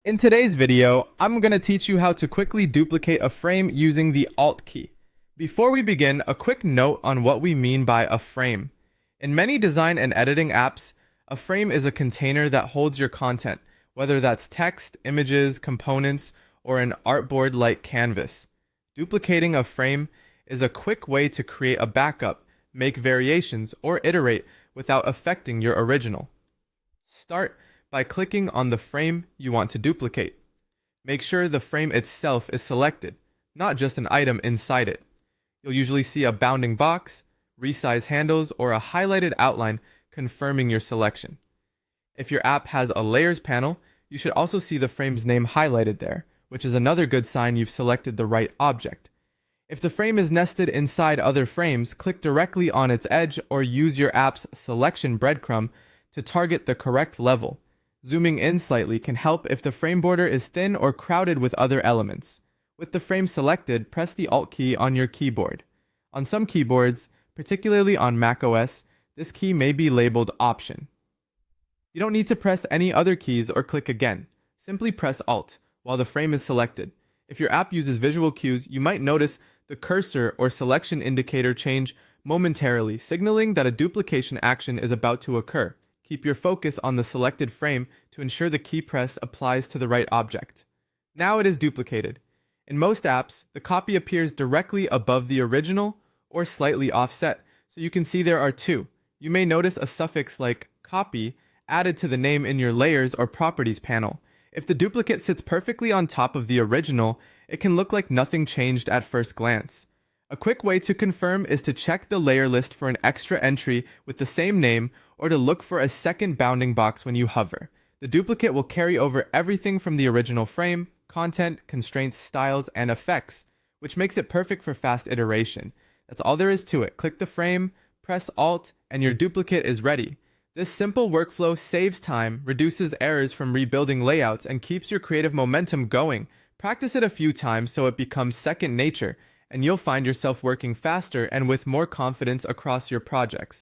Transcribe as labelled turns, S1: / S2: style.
S1: In today's video, I'm going to teach you how to quickly duplicate a frame using the Alt key. Before we begin, a quick note on what we mean by a frame. In many design and editing apps, a frame is a container that holds your content, whether that's text, images, components, or an artboard like canvas. Duplicating a frame is a quick way to create a backup, make variations, or iterate without affecting your original. Start by clicking on the frame you want to duplicate. Make sure the frame itself is selected, not just an item inside it. You'll usually see a bounding box, resize handles, or a highlighted outline confirming your selection. If your app has a layers panel, you should also see the frame's name highlighted there, which is another good sign you've selected the right object. If the frame is nested inside other frames, click directly on its edge or use your app's selection breadcrumb to target the correct level. Zooming in slightly can help if the frame border is thin or crowded with other elements. With the frame selected, press the Alt key on your keyboard. On some keyboards, particularly on macOS, this key may be labeled Option. You don't need to press any other keys or click again. Simply press Alt while the frame is selected. If your app uses visual cues, you might notice the cursor or selection indicator change momentarily, signaling that a duplication action is about to occur. Keep your focus on the selected frame to ensure the key press applies to the right object. Now it is duplicated. In most apps, the copy appears directly above the original or slightly offset, so you can see there are two. You may notice a suffix like copy added to the name in your layers or properties panel. If the duplicate sits perfectly on top of the original, it can look like nothing changed at first glance. A quick way to confirm is to check the layer list for an extra entry with the same name or to look for a second bounding box when you hover. The duplicate will carry over everything from the original frame, content, constraints, styles, and effects, which makes it perfect for fast iteration. That's all there is to it. Click the frame, press Alt, and your duplicate is ready. This simple workflow saves time, reduces errors from rebuilding layouts, and keeps your creative momentum going. Practice it a few times so it becomes second nature, and you'll find yourself working faster and with more confidence across your projects.